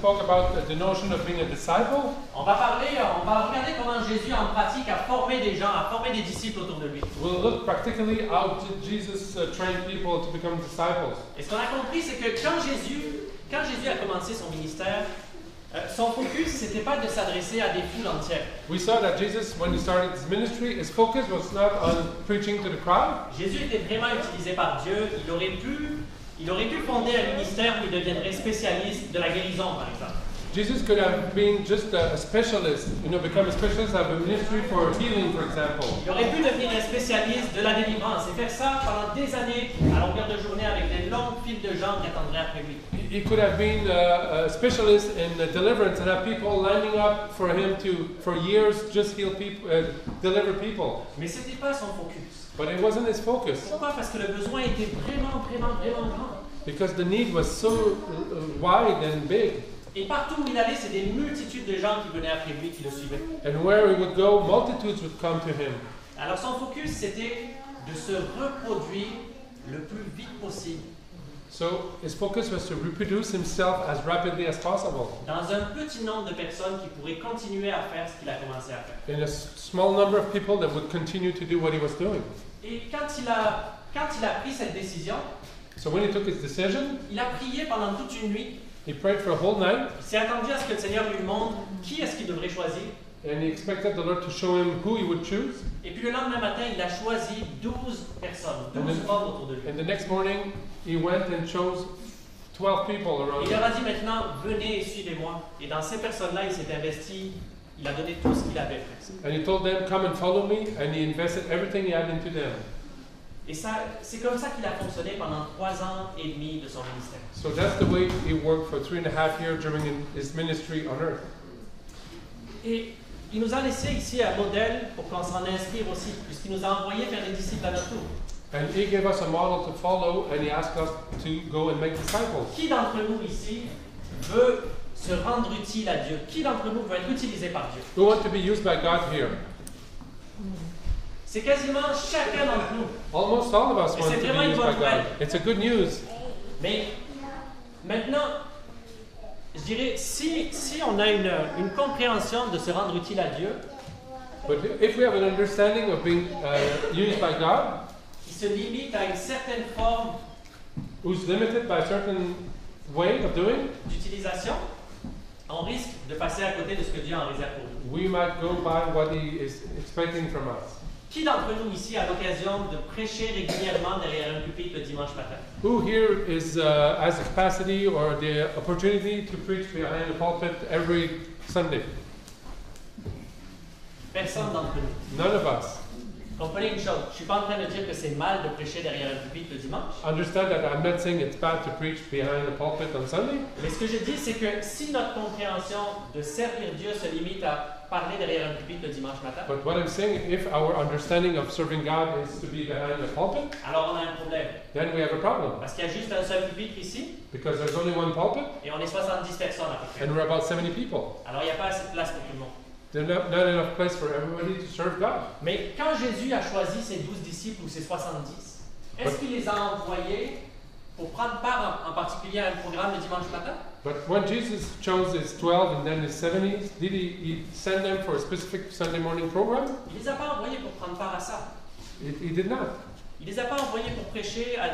spoke about the notion of being a disciple. On va regarder comment Jésus en pratique a formé des gens, a formé des disciples autour de lui. We'll look practically how did Jesus train people to become disciples. Et ce qu'on a compris, c'est que quand Jésus a commencé son ministère, son focus, c'était pas de s'adresser à des foules entières. We saw that Jesus, when he started his ministry, his focus was not on preaching to the crowd. Jésus était vraiment utilisé par Dieu. Il aurait pu fonder un ministère où il deviendrait spécialiste de la guérison, par exemple. Jesus could have been just a specialist, become a specialist of a ministry for healing, for example. Il aurait pu devenir un spécialiste de la délivrance et faire ça pendant des années à longueur de journée avec des longues files de gens qui attendraient après lui. He could have been a specialist in deliverance and have people lining up for him to, for years, just heal people, deliver people. Mais c'était pas son focus. But it wasn't his focus. Pourquoi? Parce que le besoin était vraiment grand. Because the need was so wide and big. Et partout où il allait, c'est des multitudes de gens qui venaient après lui, qui le suivaient. And where he would go, multitudes would come to him. Alors son focus, c'était de se reproduire le plus vite possible. So his focus was to reproduce himself as rapidly as possible. Dans un petit nombre de personnes qui pourraient continuer à faire ce qu'il a commencé à faire. In a small number of people that would continue to do what he was doing. Et quand il a pris cette décision, So when he took his decision, il a prié pendant toute une nuit. he prayed for a whole night, Il s'est attendu à ce que le Seigneur lui montre qui est-ce qu'il devrait choisir. and he expected the Lord to show him who he would choose. Et puis le lendemain matin, il a choisi 12 personnes, 12 hommes autour de lui. And the next morning, he went and chose 12 people around Il leur him. a dit maintenant, venez et suivez-moi. Et dans ces personnes-là, il s'est investi, il a donné tout ce qu'il avait presque. And he told them, come and follow me, and he invested everything he had into them. Et ça, c'est comme ça qu'il a fonctionné pendant 3 ans et demi de son ministère. So that's the way he worked for 3.5 years during his ministry on earth. Et il nous a laissé ici un modèle pour qu'on s'en inspire aussi, puisqu'il nous a envoyé faire des disciples à notre tour. And he gave us a model to follow, and he asked us to go and make disciples. Qui d'entre nous ici veut se rendre utile à Dieu? Qui d'entre nous veut être utilisé par Dieu? Who want to be used by God here? C'est quasiment chacun d'entre nous. Almost all of us Et want c'est to vraiment be une used by bonne God. nouvelle. It's a good news. Mais maintenant, je dirais, si on a une compréhension de se rendre utile à Dieu, But if we have an understanding of being used by God, qui se limite à une certaine forme who's limited by a certain way of doing, d'utilisation, on risque de passer à côté de ce que Dieu en réserve pour nous. we might go by what He is expecting from us. Qui d'entre nous ici a l'occasion de prêcher régulièrement derrière un pupitre le dimanche matin? Who here has the capacity or the opportunity to preach behind the pulpit every Sunday? Personne d'entre nous. None of us. Comprenez une chose, je ne suis pas en train de dire que c'est mal de prêcher derrière un pupitre le dimanche. Understand that I'm not saying it's bad to preach behind the pulpit on Sunday, Mais ce que je dis, c'est que si notre compréhension de servir Dieu se limite à parler derrière un pupitre le dimanche matin, but what I'm saying, if our understanding of serving God is to be behind the pulpit, alors on a un problème. then we have a problem. Parce qu'il y a juste un seul pupitre ici, Because there's only one pulpit, et on est 70 personnes à peu près. and we're about 70 people. Alors il n'y a pas assez de place pour tout le monde. There's not enough place for everybody to serve God. Mais quand Jésus a choisi ses 12 disciples ou ses 70, est-ce qu'il les a envoyés pour prendre part en particulier à un programme le dimanche matin? But when Jesus chose his 12 and then his 70s, did he send them for a specific Sunday morning program? Il ne les a pas envoyés pour prendre part à ça. He did not. Il ne les a pas envoyés pour prêcher à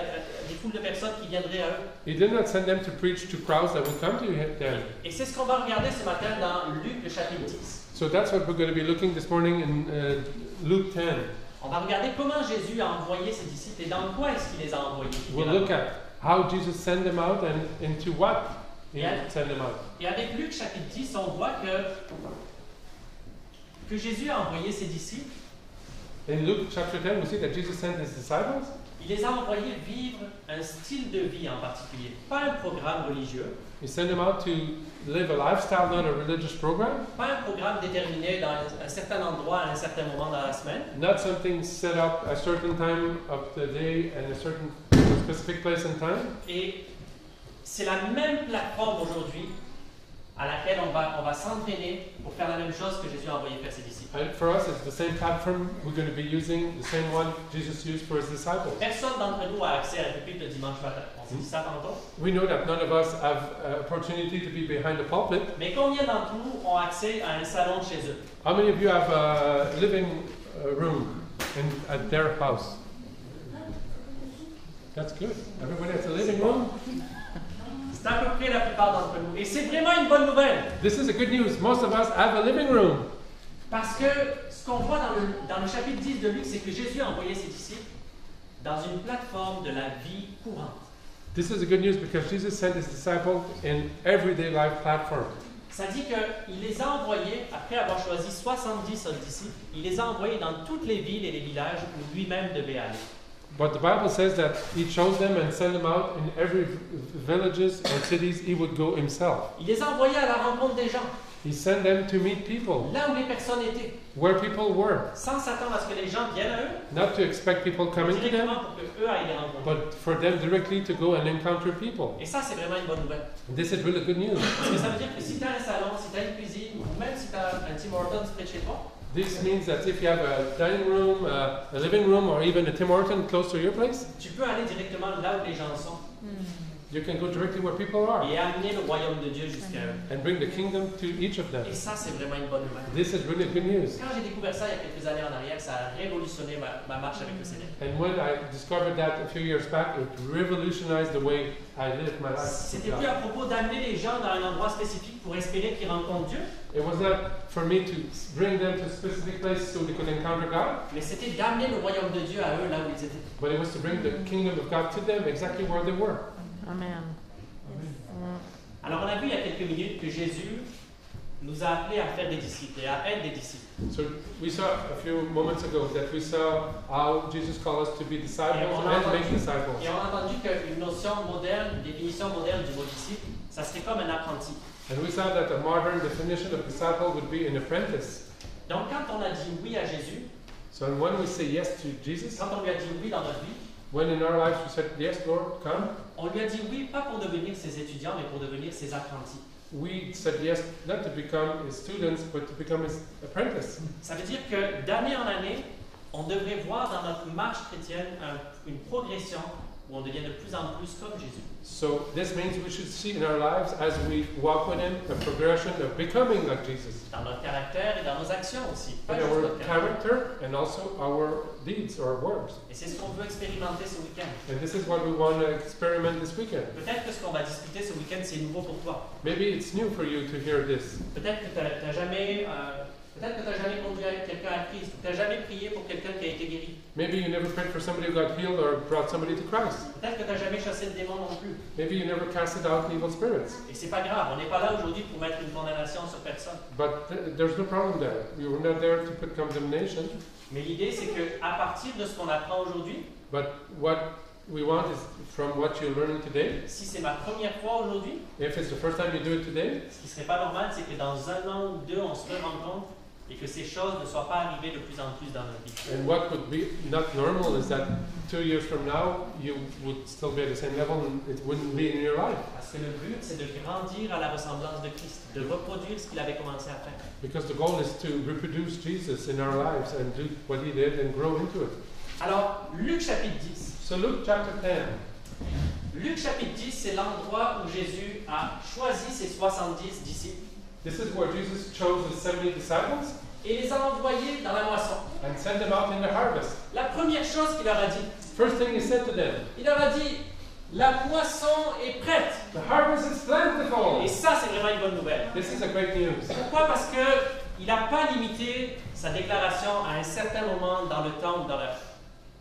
des foules de personnes qui viendraient à eux. He did not send them to preach to crowds that would come to them. Et c'est ce qu'on va regarder ce matin dans Luc le chapitre 10. So that's what we're going to be looking this morning in Luke 10. On va regarder comment Jésus a envoyé ses disciples et dans quoi est-ce qu'il les a envoyés. We'll look at how Jesus sent them out and into what he sent them out. Et avec Luc chapitre 10, on voit que Jésus a envoyé ses disciples. In Luke chapter 10, we see that Jesus sent his disciples. Il les a envoyés vivre un style de vie en particulier, pas un programme religieux, He sent them out to live a lifestyle, not a religious program. pas un programme déterminé dans un certain endroit à un certain moment dans la semaine, Not something set up a certain time of the day and a certain specific place and time. et c'est la même plateforme aujourd'hui à laquelle on va s'entraîner pour faire la même chose que Jésus a envoyé faire ses disciples. And for us, it's the same platform we're going to be using, the same one Jesus used for his disciples. Personne d'entre nous a accès à la pupille de dimanche matin. On s'est dit ça tantôt. We know that none of us have opportunity to be behind the pulpit. Mais combien d'entre nous ont accès à un salon chez eux? How many of you have a living room at their house? That's good. Everybody has a living room. C'est à peu près la plupart d'entre nous. Et c'est vraiment une bonne nouvelle. This is a good news. Most of us have a living room. Parce que ce qu'on voit dans le chapitre 10 de Luc, c'est que Jésus a envoyé ses disciples dans une plateforme de la vie courante. This is a good news because Jesus sent his disciples in everyday life platform. Ça dit qu'il les a envoyés, après avoir choisi 70 disciples, il les a envoyés dans toutes les villes et les villages où lui-même devait aller. But the Bible says that he chose them and sent them out in every villages and cities he would go himself. Il les a envoyés à la rencontre des gens, He sent them to meet people, là où les personnes étaient, where people were, sans s'attendre à ce que les gens viennent à eux, not to expect people coming to them, directement pour qu'eux aillent les rencontrer. but for them directly to go and encounter people. Et ça, c'est vraiment une bonne nouvelle. This is really good news. Parce que ça veut dire que si tu as un salon, si tu as une cuisine, ou même si tu as un Tim Hortons près de chez toi, This means that if you have a dining room, a living room, or even a Tim Horton close to your place, tu peux aller directement là où les gens sont you can go directly where people are et amener le royaume de Dieu jusqu'à eux. and bring the kingdom to each of them. Et ça, c'est vraiment une bonne nouvelle. This is really good news. Quand j'ai découvert ça il y a quelques années en arrière, ça a révolutionné ma marche avec le Seigneur. And when I discovered that a few years back, it revolutionized the way I lived my life. C'était plus à propos d'amener les gens dans un endroit spécifique pour espérer qu'ils rencontrent Dieu, It was not for me to bring them to a specific place so they could encounter God, mais c'était d'amener le royaume de Dieu à eux là où ils étaient. but it was to bring the kingdom of God to them exactly where they were. Amen. Alors on a vu il y a quelques minutes que Jésus nous a appelés à faire des disciples et à être des disciples. So we saw a few moments ago that we saw how Jesus called us to be disciples and make disciples. Et on a entendu qu'une notion moderne, une définition moderne du mot disciple, ça serait comme un apprenti. And we saw that a modern definition of disciple would be an apprentice. Donc quand on a dit oui à Jésus, So when we say yes to Jesus, quand on lui a dit oui dans notre vie, when in our lives we said, yes, Lord, come, on lui a dit oui pas pour devenir ses étudiants, mais pour devenir ses apprentis. we said yes not to become his students, but to become his apprentice. Ça veut dire que d'année en année, on devrait voir dans notre marche chrétienne une progression où on devient de plus en plus comme Jésus. So this means we should see in our lives as we walk with him a progression of becoming like Jesus. Dans notre caractère et dans nos actions aussi. Pas In juste our notre caractère. character and also our deeds or words. Et c'est ce qu'on veut expérimenter ce week-end. And this is what we want to experiment this weekend. Peut-être que ce qu'on va discuter ce week-end, c'est nouveau pour toi. Maybe it's new for you to hear this. Peut-être que tu n'as jamais, conduit quelqu'un à Christ. Tu n'as jamais prié pour quelqu'un qui a été guéri. Maybe you never prayed for somebody who got healed or brought somebody to Christ. Peut-être que tu n'as jamais chassé le démon non plus. Maybe you never casted out evil spirits. Et c'est pas grave, on n'est pas là aujourd'hui pour mettre une condamnation sur personne. But there's no problem there. We were not there to put condemnation. Mais l'idée, c'est qu'à partir de ce qu'on apprend aujourd'hui, But what we want is from what you're learning today. si c'est ma première fois aujourd'hui, If it's the first time you do it today, ce qui serait pas normal, c'est que dans un an ou deux, on se rende compte et que ces choses ne soient pas arrivées de plus en plus dans notre vie. and what would be not normal is that 2 years from now you would still be at the same level and it wouldn't be in your life. Parce que le but, c'est de grandir à la ressemblance de Christ, de reproduire ce qu'il avait commencé à faire. Because the goal is to reproduce Jesus in our lives and do what he did and grow into it. Alors, Luc chapitre 10. So Luke chapter 10. Luc chapitre 10, c'est l'endroit où Jésus a choisi ses 70 disciples This is where Jesus chose his 70 disciples et les a envoyés dans la moisson. and sent them out in the harvest. La première chose qu'il leur a dit, First thing he said to them, il leur a dit, la moisson est prête. the harvest is plentiful. Et ça, c'est vraiment une bonne nouvelle. This is a great news. Pourquoi? Parce que il n'a pas limité sa déclaration à un certain moment dans le temps ou sur la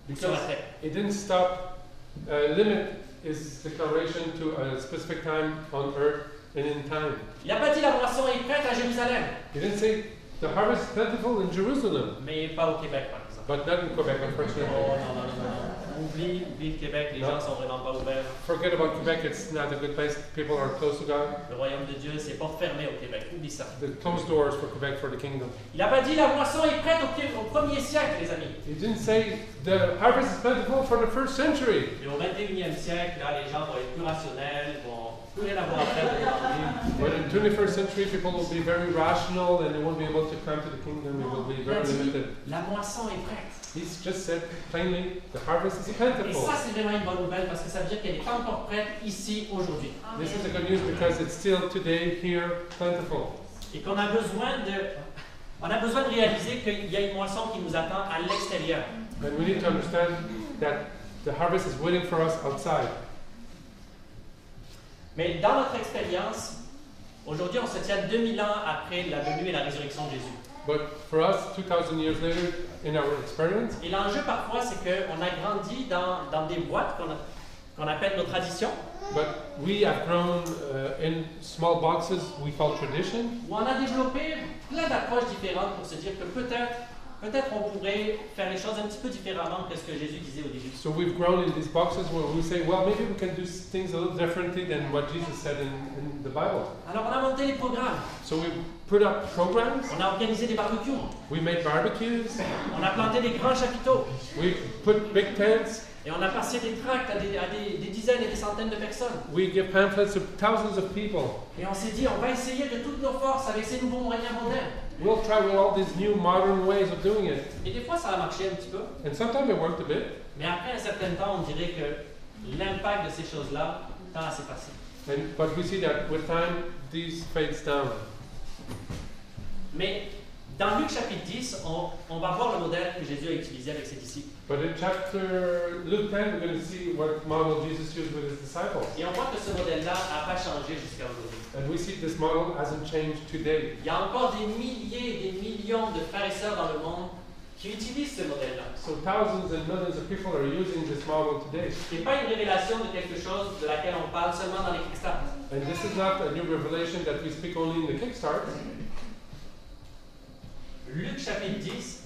Because terre. he didn't stop, limit his declaration to a specific time on earth and in time. Il n'a pas dit la moisson est prête à Jérusalem, He didn't say the harvest is plentiful in Jerusalem, mais pas au Québec, par exemple. but not in Quebec, Oh unfortunately. non. Oublie le Québec, les gens sont vraiment pas ouverts. Forget about Quebec, it's not a good place. People are close to God. Le royaume de Dieu, c'est pas fermé au Québec. Oublie ça. The closed doors for Quebec for the kingdom. Il n'a pas dit la moisson est prête au 1er siècle, les amis. He didn't say the harvest is plentiful for the first century. Et au 21e siècle, là, les gens vont être plus rationnels, vont Plus rien à voir après de l'évangile. But in 21st century, people will be very rational and they won't be able to come to the kingdom. It will be Il a very dit, limited. la moisson est prête. He's just said plainly, the harvest is Et plentiful. ça, c'est vraiment une bonne nouvelle parce que ça veut dire qu'elle est encore prête ici, aujourd'hui. This is the good news because it's still today here plentiful. Et qu'on a besoin de réaliser qu'il y a une moisson qui nous attend à l'extérieur. And we need to understand that the harvest is waiting for us outside. Mais dans notre expérience, aujourd'hui, on se tient 2000 ans après la venue et la résurrection de Jésus. But for us, 2,000 years later, in our experience, Et l'enjeu parfois, c'est qu'on a grandi dans des boîtes qu'on appelle nos traditions, but we have grown in small boxes we call tradition, où on a développé plein d'approches différentes pour se dire que peut-être on pourrait faire les choses un petit peu différemment que ce que Jésus disait au début. So we've grown in these boxes where we say, well, maybe we can do things a little differently than what Jesus said in the Bible. Alors on a monté les programmes, So we put up programs, on a organisé des barbecues, we made barbecues, on a planté des grands chapiteaux, we put big tents, et on a passé des tracts à des dizaines et des centaines de personnes. we give pamphlets to thousands of people. Et on s'est dit, on va essayer de toutes nos forces avec ces nouveaux moyens modernes. We'll try with all these new modern ways of doing it. Et des fois, ça a marché un petit peu, And sometimes it worked a bit, mais après un certain temps, on dirait que l'impact de ces choses-là tend à s'effacer. but we see that with time, these fades down. Mais dans Luc chapitre 10, on va voir le modèle que Jésus a utilisé avec ses disciples. But in chapter Luke 10, we're going to see what model Jesus used with his disciples. Et on voit que ce modèle-là n'a pas changé jusqu'à aujourd'hui. And we see this model hasn't changed today. Il y a encore des milliers et des millions de frères et sœurs dans le monde qui utilisent ce modèle-là. So thousands and millions of people are using this model today. Ce n'est pas une révélation de quelque chose de laquelle on parle seulement dans les Kickstarter. And this is not a new revelation that we speak only in the Kickstart. Luc chapitre 10,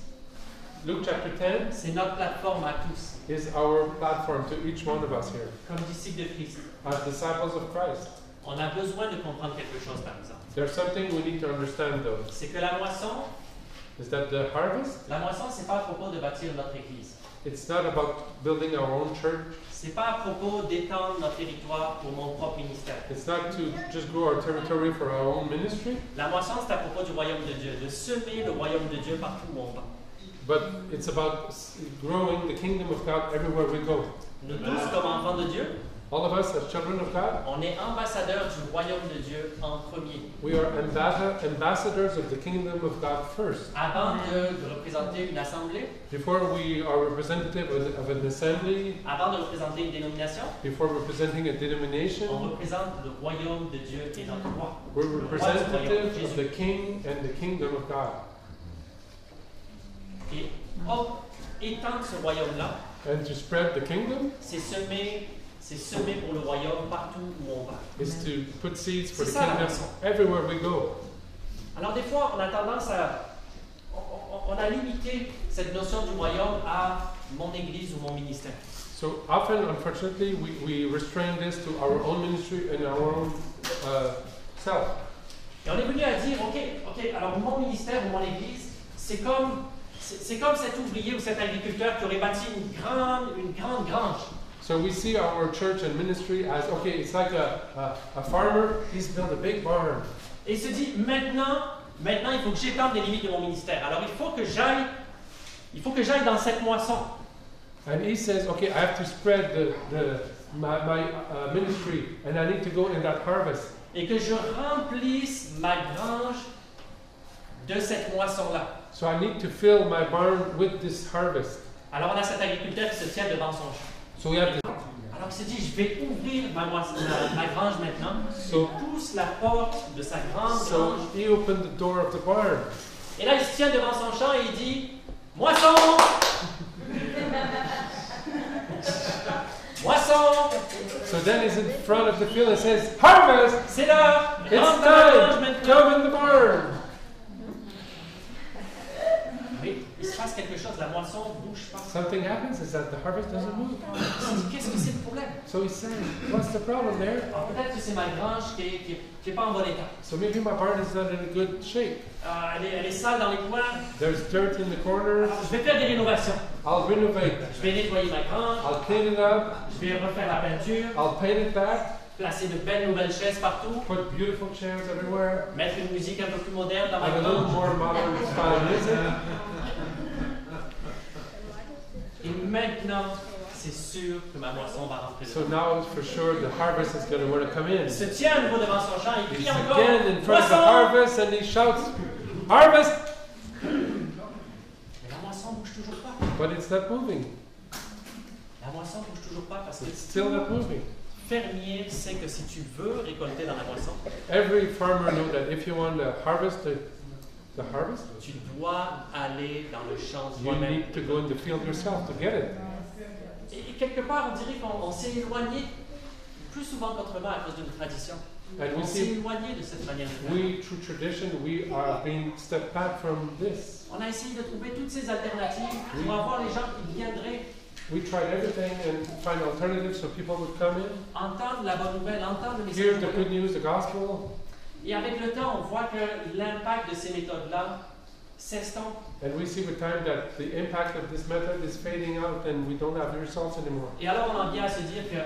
Luke chapter 10 c'est notre plateforme à tous, is our platform to each one of us here. comme disciples de Christ. As disciples of Christ. On a besoin de comprendre quelque chose, par exemple. There's something we need to understand though. C'est que la moisson, Is that the harvest, c'est pas à propos de bâtir notre église. it's not about building our own church. C'est pas à propos d'étendre notre territoire pour mon propre ministère. It's not to just grow our territory for our own ministry. La moisson, c'est à propos du royaume de Dieu, de semer le royaume de Dieu partout où on va. But it's about growing the kingdom of God everywhere we go. Nous tous, comme enfants de Dieu, All of us as children of God, on est ambassadeurs du royaume de Dieu en premier. we are ambassadors of the kingdom of God first. Avant de représenter une assemblée, Before we are representative of an assembly, avant de représenter une dénomination, before representing a on denomination, représente le royaume de Dieu et notre roi. we're representative of the king and the kingdom of God. Et étendre ce royaume-là, And to spread the kingdom c'est semer pour le royaume partout où on va. is to put seeds for the C'est ça, la kingdom mission. everywhere we go. Alors des fois, on a tendance à... On a limité cette notion du royaume à mon église ou mon ministère. So often, unfortunately, we restrain this to our own ministry and our own self. Et on est venu à dire, ok, alors mon ministère ou mon église, c'est comme cet ouvrier ou cet agriculteur qui aurait bâti une grande grange. So we see our church and ministry as, okay, it's like a farmer, he's built a big barn. Et il se dit, maintenant, il faut que j'étende les limites de mon ministère. Alors il faut que j'aille dans cette moisson. And he says, okay, I have to spread my ministry, and I need to go in that harvest. Et que je remplisse ma grange de cette moisson-là. So I need to fill my barn with this harvest. Alors on a cet agriculteur qui se tient devant son champ. So we have the, Alors il se dit, je vais ouvrir ma grange maintenant. So- Il pousse la porte de sa grande so grange. he opened the door of the barn. Et là il se tient devant son champ et il dit, moisson! Moisson! So then he's in front of the field and says, harvest! C'est l'heure! It's Rentre dans la grange time! maintenant! Come in the barn! Mais il se passe quelque chose, la moisson ne bouge pas. Something happens is that the harvest doesn't move. Il se dit, qu'est-ce que c'est le problème? So he's saying, what's the problem there? Alors peut-être que c'est ma grange qui est pas en bon état. So maybe my barn is not in a good shape. Elle est sale dans les coins. There's dirt in the corners. Alors, je vais faire des rénovations. I'll renovate. Je vais nettoyer ma grange. I'll clean it up. Je vais refaire la peinture. I'll paint it back. placer de belles nouvelles chaises partout, put beautiful chairs everywhere, mettre une musique un peu plus moderne dans ma have a little grange. more modern style music. Et maintenant, c'est sûr que ma moisson va rentrer So dedans. now for sure the harvest is going to want to come in. Il se tient à nouveau devant son champ, il He's crie encore again in front of the moisson! harvest and he shouts, harvest! Mais la moisson bouge toujours pas. But it's not moving. La moisson bouge toujours pas parce que It's still not moving. le fermier sait que si tu veux récolter dans la moisson, Every farmer knows that if you want to harvest the harvest, tu dois aller dans le champ you toi-même. need to go in the field yourself to get it. Et quelque part, on dirait qu'on s'est éloigné plus souvent qu'autrement à cause d'une tradition. And On we s'est see, éloigné de cette manière de faire. we through tradition, we are being stepped back from this. On a essayé de trouver toutes ces alternatives pour avoir les gens qui viendraient We tried everything and find alternatives so people would come in, entendre la bonne nouvelle, entendre le hear message. the good news, the gospel, Et avec le temps, on voit que l'impact de ces méthodes-là s'estompe. and we see with time that the impact of this method is fading out and we don't have the results anymore. Et alors, on en vient à se dire que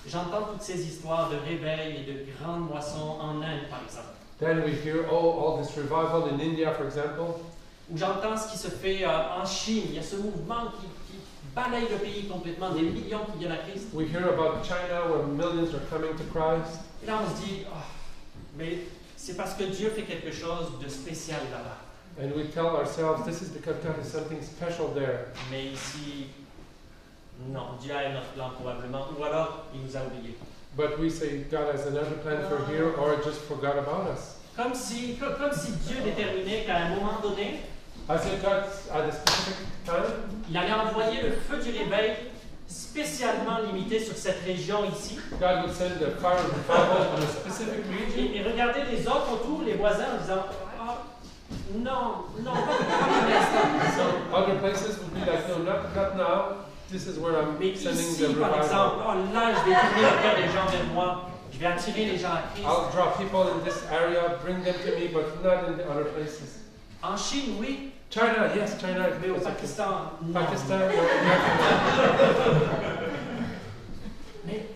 j'entends toutes ces histoires de réveil et de grandes moissons en Inde, par exemple. Then we hear, oh, all this revival in India, for example, Ou j'entends ce qui se fait en Chine. Il y a ce mouvement qui balaye le pays complètement, des millions qui viennent à Christ. we hear about China where millions are coming to Christ. Et là, on se dit, mais c'est parce que Dieu fait quelque chose de spécial là-bas. And we tell ourselves, this is because God has something special there. Mais ici, non, Dieu a un autre plan probablement, ou alors il nous a oubliés. But we say God has another plan for here or just forgot about us. Comme si Dieu déterminait qu'à un moment donné, As if God, at a specific time, il allait envoyer le feu du réveil spécialement limité sur cette région ici. God would send the fire of revival on a specific region. Et regardez les autres autour, les voisins, en disant, non, pas pour l'instant. So other places would be like, no, not now. This is where I'm Mais sending ici, the par exemple, revival. là, je vais tourner le cœur des gens vers moi. Je vais attirer les gens à Christ. I'll draw people in this area, bring them to me, but not in the other places. En Chine, oui, China, yes, China. mais au Pakistan, non. Pakistan, Mais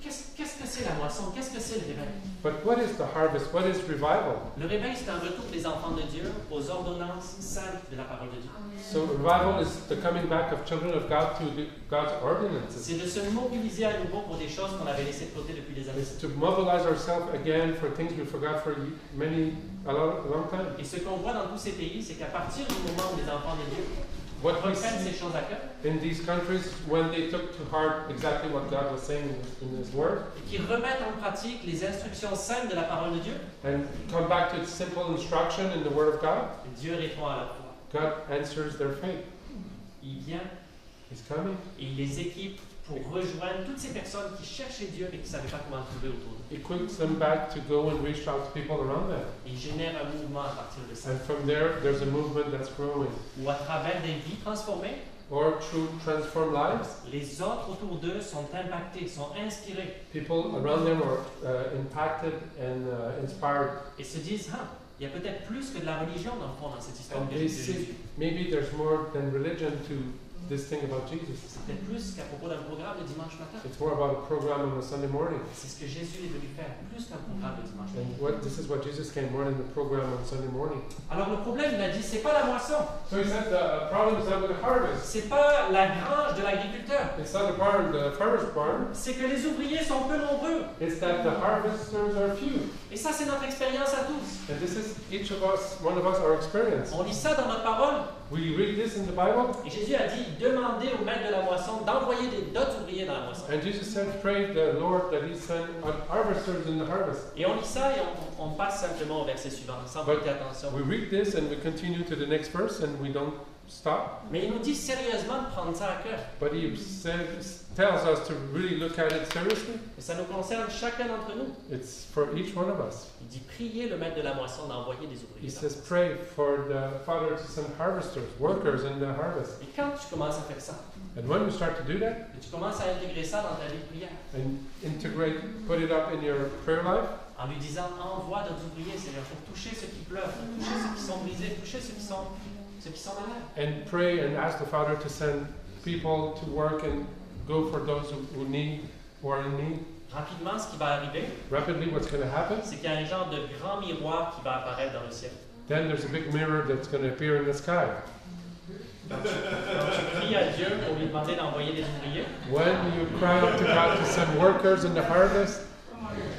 qu'est-ce que c'est la moisson? Qu'est-ce que c'est le réveil? But what is the harvest? What is revival? Le réveil, c'est un retour des enfants de Dieu aux ordonnances saintes de la parole de Dieu. So revival is the coming back of children of God to God's ordinances. C'est de se mobiliser à nouveau pour des choses qu'on avait laissées de côté depuis des années. It's to mobilize ourselves again for things we forgot for a long time. Et ce qu'on voit dans tous ces pays, c'est qu'à partir du moment où les enfants de Dieu What we reprennent see ces choses à cœur, in these countries when they took to heart exactly what God was saying in His Word et qui remettent en pratique les instructions saintes de la parole de Dieu, and come back to its simple instruction in the Word of God, Dieu répond à leur foi. God answers their faith. Il vient He's coming. et il les équipe pour rejoindre toutes ces personnes qui cherchaient Dieu mais qui ne savaient pas comment le trouver autour d'eux. Equips them back to go and reach out to people around them. Et il génère un mouvement à partir de ça. And from there, there's a movement that's growing. Ou à travers des vies transformées, Or through transformed lives, les autres autour d'eux sont impactés, sont inspirés people around them are impacted and inspired. et se disent, il y a peut-être plus que de la religion dans le fond dans cette histoire And de they Jésus. see maybe there's more than religion to this thing about Jesus. C'est peut-être plus qu'à propos d'un programme le dimanche matin. It's more about a program on a Sunday morning. C'est ce que Jésus est venu faire, plus qu'un programme le dimanche matin. And this is what Jesus came more than the program on Sunday morning. Alors le problème, il a dit, c'est pas la moisson, So he said the problem is not with the harvest. c'est pas la grange de l'agriculteur, It's not the barn, the farmer's barn. c'est que les ouvriers sont peu nombreux. It's that the harvesters are few. Et ça, c'est notre expérience à tous. And this is each of us, one of us, our experience. On lit ça dans notre parole. We read this in the Bible. Et Jésus a dit, demandez au maître de la moisson d'envoyer d'autres ouvriers dans la moisson. And Jesus said, pray the Lord that He send harvesters in the harvest. Et on lit ça et on passe simplement au verset suivant, sans prêter attention. We read this and we continue to the next verse and we don't stop. Mais il nous dit sérieusement de prendre ça à cœur. But He tells us to really look at it seriously. Et ça nous concerne chacun d'entre nous. It's for each one of us. Il dit, priez le maître de la moisson d'envoyer des He ouvriers. says, pray for the Father to send harvesters, workers in the harvest. Et quand tu commences à faire ça, And when you start to do that et tu commences à intégrer ça dans ta vie de prière, and integrate, put it up in your prayer life, en lui disant, envoie d'autres ouvriers, Seigneur, pour toucher ceux qui pleurent, pour toucher ceux qui sont brisés, toucher ceux qui sont malades. and pray and ask the Father to send people to work and go for those who are in need, rapidement, ce qui va arriver, rapidly what's going to happen, c'est qu'il y a un genre de grand miroir qui va apparaître dans le ciel. then there's a big mirror that's going to appear in the sky. Donc, tu pries à Dieu pour lui demander d'envoyer des ouvriers. When you cry out to God to send workers in the harvest,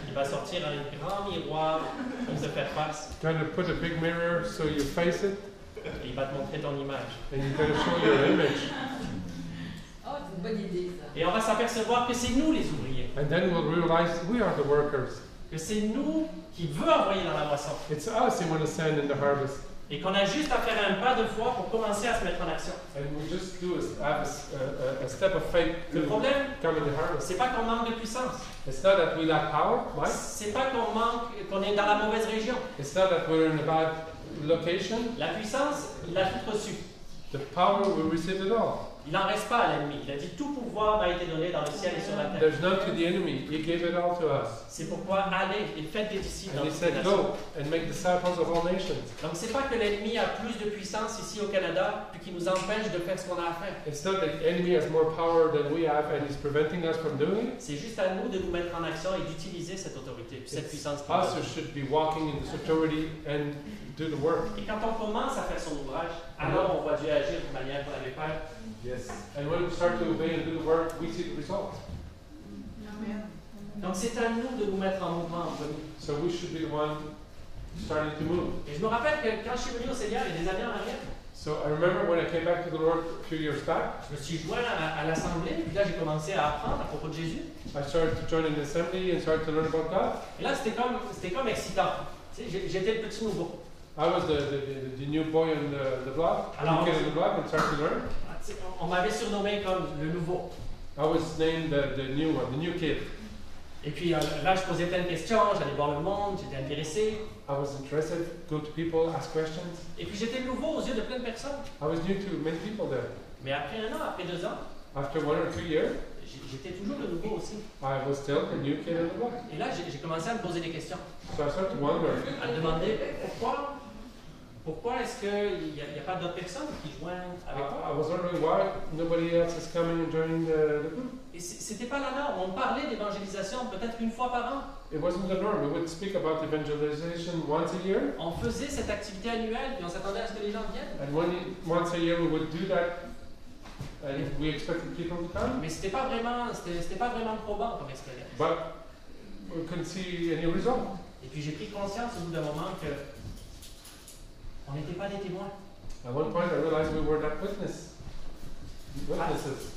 Il va sortir un grand miroir pour te faire face going to put a big mirror so you face it, et il va te montrer ton image. and you're going to show your image. Oh, c'est une bonne idée, ça. Et on va s'apercevoir que c'est nous les ouvriers, And then we'll realize we are the workers. que c'est nous qui veut envoyer dans la moisson It's us He want to send in the harvest. et qu'on a juste à faire un pas de foi pour commencer à se mettre en action. And we just do a step of faith Le to problème, come in the harvest. c'est pas qu'on manque de puissance, It's not that we lack power, right? c'est pas qu'on est dans la mauvaise région. It's not that we're in a bad location. La puissance, il l'a tout reçu. The power, we receive it all. Il n'en reste pas à l'ennemi. Il a dit tout pouvoir m'a été donné dans le ciel et sur la terre. There's none to the enemy. He gave it all to us. C'est pourquoi allez et faites des disciples And dans He toutes les said, nations. go and make disciples of all nations. Donc c'est pas que l'ennemi a plus de puissance ici au Canada puis qui nous empêche de faire ce qu'on a à faire. It's not that the enemy has more power than we have and he's preventing us from doing it. C'est juste à nous de nous mettre en action et d'utiliser cette autorité, puis cette puissance. qu'il nous Us donne. who should be walking in this authority and do the work. Et quand on commence à faire son ouvrage, alors on voit Dieu agir de manière qu'on n'avait pas. Yes. And when we start to obey and do the work, we see the result. Donc c'est à nous de nous mettre en mouvement en premier. So we should be the one starting to move. Et je me rappelle que quand je suis venu au Seigneur il y a des années en arrière, So I remember when I came back to the Lord a few years back, je me suis joint à l'assemblée, puis là j'ai commencé à apprendre à propos de Jésus. I started to join an assembly and started to learn about God. Et là c'était comme excitant. Tu sais, j'étais le petit nouveau. I was the new boy on the block, Alors, new kid on the block, and started to learn. Ah, tu sais, on m'avait surnommé comme le nouveau. I was named the new one, the new kid. Et puis là je posais plein de questions, j'allais voir le monde, j'étais intéressé. I was interested, go to people, ask questions. Et puis j'étais nouveau aux yeux de plein de personnes. I was new to many people there. Mais après 1 an, après 2 ans, After 1 or 2 years, j'étais toujours le nouveau aussi. I was still the new kid on the block. Et là j'ai commencé à me poser des questions. So I started to wonder, À me demander pourquoi est-ce qu'il n'y a pas d'autres personnes qui joignent avec moi. I was wondering why nobody else is coming and joining the group. Et c'était pas la norme. On parlait d'évangélisation peut-être 1 fois par an. It wasn't the norm. We would speak about evangelization once a year, On faisait cette activité annuelle, puis on s'attendait à ce que les gens viennent. and once a year we would do that, and we expected people to come, Mais c'était pas vraiment probant comme expérience. but we couldn't see any result. Et puis j'ai pris conscience au bout d'un moment que on n'était pas des témoins. At one point I realized we were not witnesses.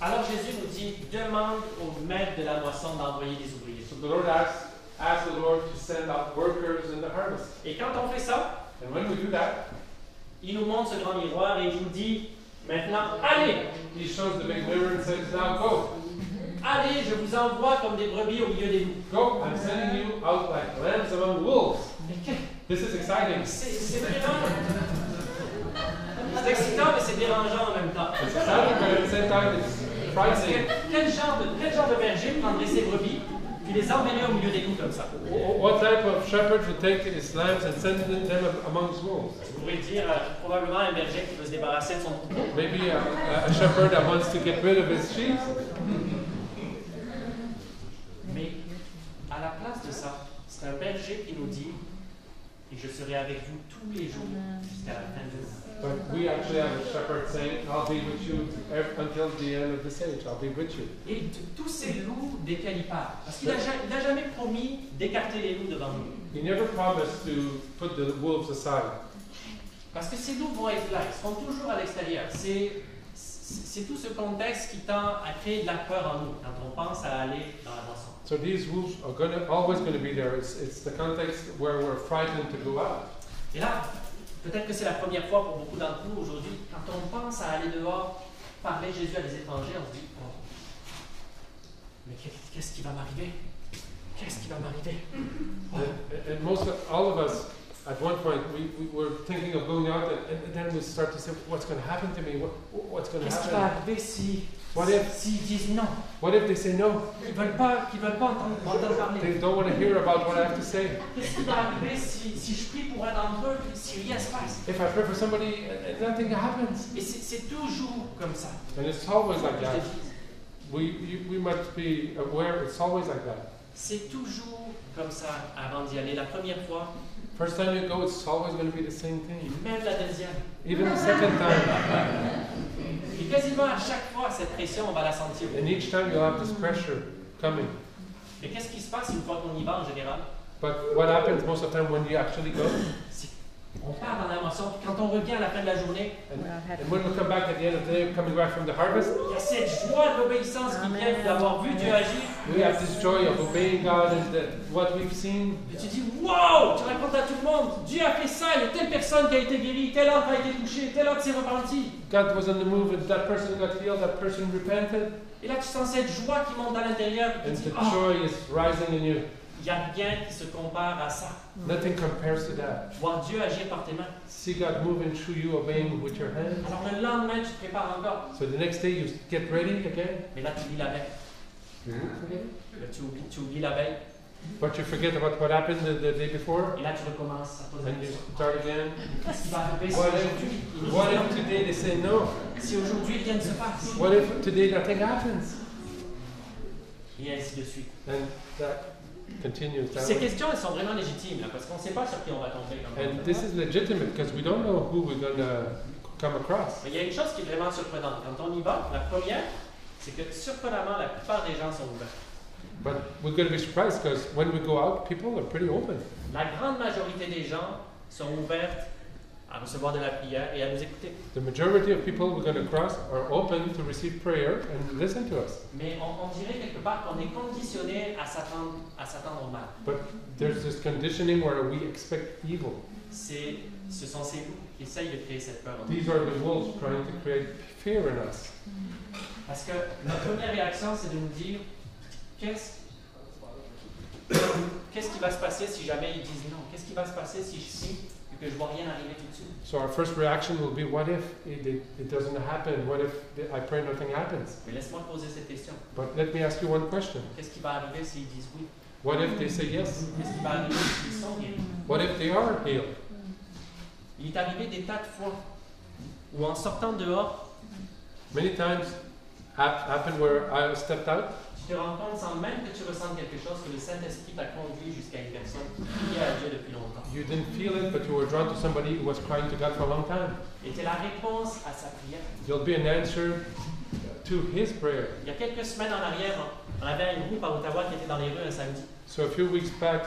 Alors Jésus nous dit, demande au maître de la moisson d'envoyer des ouvriers. So the Lord asked the Lord to send out workers in the harvest. Et quand on fait ça, And when we do that, il nous montre ce grand miroir et il nous dit, maintenant, allez, He shows the big mirror and says, now go. allez, je vous envoie comme des brebis au milieu des loups. Go, I'm sending you out like lambs among wolves. This is exciting. C'est vraiment... C'est excitant, mais c'est dérangeant en même temps. It's exciting, but at the same time it's Parce que frightening. quel genre de berger prendrait ses brebis puis les emmener au milieu des loups comme ça? What type of shepherd would take his lambs and send them amongst wolves? Vous pouvez dire probablement un berger qui veut se débarrasser de son troupeau. Maybe a shepherd that wants to get rid of his sheep. Mais à la place de ça, c'est un berger qui nous dit et je serai avec vous tous les jours jusqu'à la fin du monde. But we actually have a shepherd saying, I'll be with you until the end of this age. I'll be with you. Et tous ces loups desquels il parle, parce qu'il n'a jamais promis d'écarter les loups devant nous. He never promised to put the wolves aside. Parce que ces loups vont être là, ils seront toujours à l'extérieur. C'est tout ce contexte qui tend à créer de la peur en nous quand on pense à aller dans la moisson. So these wolves are always going to be there. It's the context where we're frightened to go out. Et là, peut-être que c'est la première fois pour beaucoup d'entre nous aujourd'hui, quand on pense à aller dehors, parler Jésus à des étrangers, on se dit, oh, mais qu'est-ce qui va m'arriver? Qu'est-ce qui va m'arriver? And all of us, at one point, we were thinking of going out, and then we start to say, what's going to happen to me? What's going to Qu'est-ce qui va happen? arriver s'ils disent non? What if they say no? Qu'ils veulent pas entendre parler? They don't want to hear about what I have to say. Qu'est-ce qui va arriver si je prie pour un d'entre eux, si rien se passe? If I pray for somebody and nothing happens. Et c'est toujours comme ça. And it's always like Je te that. dis. We must be aware it's always like that. C'est toujours comme ça avant d'y aller. La première fois, First time you go, it's always going to be the same thing. même la deuxième. Even the second time. Et quasiment à chaque fois, cette pression, on va la sentir. And each time you'll have this pressure coming. Mais qu'est-ce qui se passe une fois qu'on y va en général? But what happens most of the time when you actually go? On part dans l'émotion, puis quand on revient à la fin de la journée, And when we come back at the end of the day, coming back from the harvest, il y a cette joie d'obéissance qui vient d'avoir vu Dieu agir. we have this joy of obeying God and what we've seen. Et tu dis, wow! Tu racontes à tout le monde, Dieu a fait ça, il y a telle personne qui a été guérie, tel autre a été touché, tel autre s'est repenti. God was on the move and that person got healed, that person repented. Et là, tu sens cette joie qui monte à l'intérieur. Et And tu dis, the oh, joy is rising in you. il n'y a rien qui se compare à ça. Nothing compares to that. Voir Dieu agir par tes mains. See God moving through you, obeying with your hands. Alors le lendemain, tu te prépares encore. So the next day you get ready again. Mais là, tu oublies la veille. Là, tu oublies la veille. But you forget about what happened the day before. Et là, tu recommences à poser la And you question. start again. Qu'est-ce qui va arriver si What aujourd'hui, if, what if today they say no? si aujourd'hui rien ne se passe? What if today nothing happens? Et ainsi de suite. And that continues that Ces way. questions, elles sont vraiment légitimes, là, parce qu'on ne sait pas sur qui on va tomber. Comme And this is legitimate because we don't know who we're going to come across. Mais il y a une chose qui est vraiment surprenante. Quand on y va, la première, c'est que surprenamment, la plupart des gens sont ouverts. But we're going to be surprised because when we go out, people are pretty open. La grande majorité des gens sont ouvertes à recevoir de la prière et à nous écouter. The majority of people we're going to cross are open to receive prayer and listen to us. Mais on dirait quelque part qu'on est conditionné à s'attendre au mal. But there's this conditioning where we expect evil. Ce sont ces loups qui essayent de créer cette peur en nous. These are the wolves trying to create fear in us. Parce que notre première réaction, c'est de nous dire qu'est-ce qui va se passer si jamais ils disent non? Qu'est-ce qui va se passer si je prie et que je ne vois rien arriver tout de suite? So our first reaction will be, what if it doesn't happen? What if I pray nothing happens? Mais laisse-moi te poser cette question. But let me ask you one question. Qu'est-ce qui va arriver s'ils disent oui? What if they say yes? Qu'est-ce qui va arriver s'ils sont guéris? What if they are healed? Il est arrivé des tas de fois où en sortant dehors, Many times happened where I stepped out. tu te rends compte sans même que tu ressentes quelque chose que le Saint-Esprit t'a conduit jusqu'à une personne qui priait à Dieu depuis longtemps. You didn't feel it, but you were drawn to somebody who was crying to God for a long time. Et c'est la réponse à sa prière. You'll be an answer to his prayer. Il y a quelques semaines en arrière, on avait un groupe à Ottawa qui était dans les rues un samedi. So a few weeks back,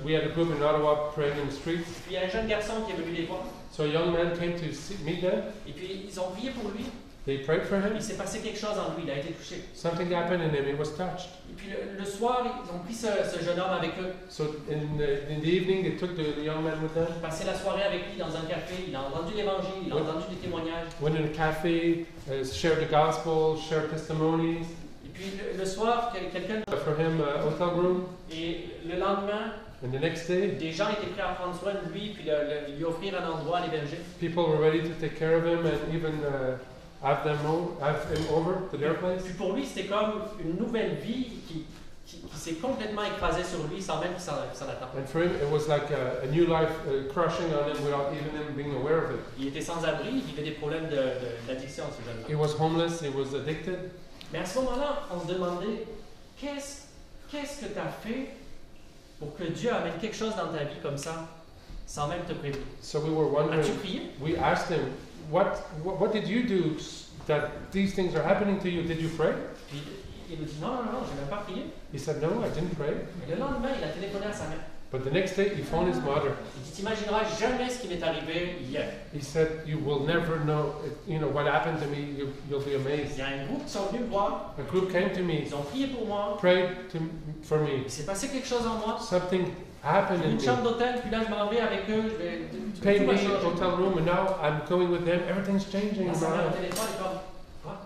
we had a group in Ottawa praying in the streets. Puis il y a un jeune garçon qui est venu les voir. So a young man came to meet them. Et puis ils ont prié pour lui. They prayed for him. Il s'est passé quelque chose en lui, il a été touché. Something happened in him. He was touched. Et puis le soir, ils ont pris ce jeune homme avec eux. So in the evening, they took the young man with them. Ils passaient la soirée avec lui dans un café. Il a entendu l'évangile, il a entendu des témoignages. Went in a cafe, shared the gospel, shared testimonies. Et puis le soir, quelqu'un. For him, a hotel room. Et le lendemain, And the next day, des gens étaient prêts à prendre soin de lui, puis lui offrir un endroit à l'héberger. people were ready to take care of him and even have him over to their place. Puis pour lui, c'était comme une nouvelle vie qui s'est complètement écrasée sur lui sans même qu'il s'en attende. And for him, it was like a new life crushing on him without even him being aware of it. Il était sans abri, il vivait des problèmes d'addiction, ce jeune homme. He was homeless, he was addicted. Mais à ce moment-là, on se demandait, qu'est-ce que tu as fait pour que Dieu amène quelque chose dans ta vie comme ça, sans même te prévenir? So we were wondering, As-tu prié? we asked him, what did you do that these things are happening to you? Did you pray? Puis il nous dit, non, je n'ai même pas prié. He said, no, I didn't pray. Mais le lendemain, il a téléphoné à sa mère. But the next day, he phoned his mother. Il dit, t'imagineras jamais ce qui m'est arrivé hier. He said, you will never know, what happened to me. You'll be Il amazed. y a un groupe qui sont venus me voir, A group came to me, ils ont prié pour moi, prayed for me. il s'est passé quelque chose en moi. Something happened J'ai in une chambre me. d'hôtel, puis là je m'en vais avec eux, Paid tout me va changer. hotel room, and now I'm going with them. Everything's changing Là, in sa my mère au life. téléphone est comme, quoi?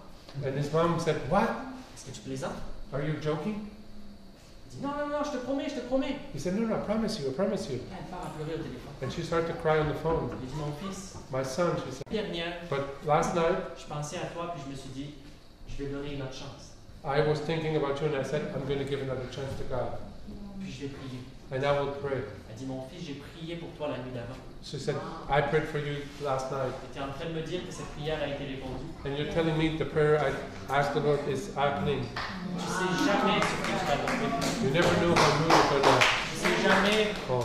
And his mom said, what? Est-ce que tu plaisantes? Are you joking? Il dit, non, je te promets. He said, no, I promise you, I promise you. Là, elle part à pleurer au téléphone. And she started to cry on the phone. Il dit, mon fils, My son, she said. la dernière, But last night, je pensais à toi, puis je me suis dit, je vais donner une autre chance. I was thinking about you and I said, I'm going to give another chance to God. puis je vais prier. and I will pray. Elle dit, mon fils, j'ai prié pour toi la nuit d'avant. She said, I prayed for you last night. Et tu es en train de me dire que cette prière a été répondue. And you're telling me the prayer I asked the Lord is happening. Tu sais jamais sur qui tu vas tomber. You never know who you're going Tu sais jamais to call.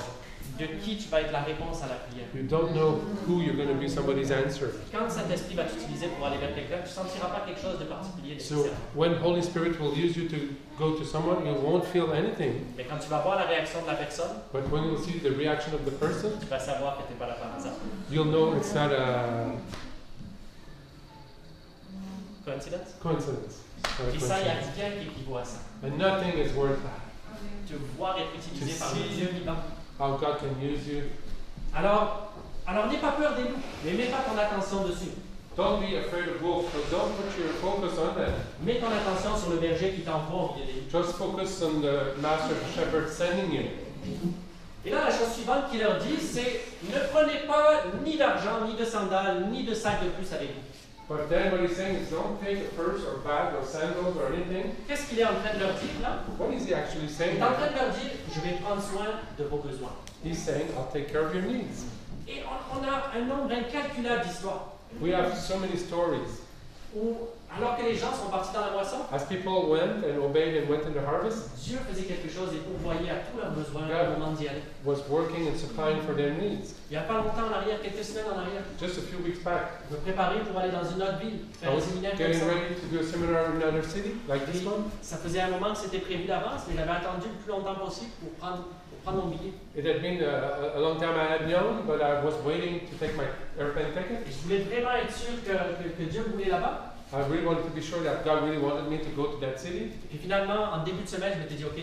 de qui tu vas être la réponse à la prière. You don't know who you're going to be somebody's answer. Quand Saint-Esprit va t'utiliser pour aller vers quelqu'un, tu ne sentiras pas quelque chose de particulier So nécessairement. when Holy Spirit will use you to go to someone, you won't feel anything. Mais quand tu vas voir la réaction de la personne, But when you'll see the reaction of the person, tu vas savoir que tu n'es pas là par hasard. you'll know it's not a Coïncidence? coincidence. Not a Et ça, il y a coincidence. rien qui équivaut à ça. And nothing is worth that. Te voir être utilisé To par le see- Dieu vivant. How God can use you. Alors n'aie pas peur des loups, mais mets pas ton attention dessus. Don't be afraid of wolves, but don't put your focus on them. Mets ton attention sur le berger qui t'envoie au milieu des loups. Just focus on the master shepherd sending you. Et là, la chose suivante qu'il leur dit, c'est ne prenez pas ni d'argent, ni de sandales, ni de sac de plus avec vous. But then what he's saying is don't take a purse or bag or sandals or anything. Qu'est-ce qu'il est en train de leur dire là? What is he actually Il saying? est en train de leur dire, je vais prendre soin de vos besoins. He's saying, I'll take care of your needs. Et on a un nombre incalculable d'histoires We have so many stories. où, alors que les gens sont partis dans la moisson, As people went and obeyed and went into harvest, Dieu faisait quelque chose et pourvoyait à tous leurs besoins God au moment d'y aller. was working and supplying for their needs. Il n'y a pas longtemps en arrière, quelques semaines en arrière, Just a few weeks back, je me préparais pour aller dans une autre ville, I faire un was séminaire comme getting ça. ready to do a seminar in another city, like this one. Ça faisait un moment que c'était prévu d'avance, mais j'avais attendu le plus longtemps possible pour prendre mon billet. It had been a long time I had known, but I was waiting to take my airplane ticket. Et je voulais vraiment être sûr que Dieu voulait là-bas. I really wanted to be sure that God really wanted me to go to that city. Et puis finalement, en début de semaine, je m'étais dit, OK,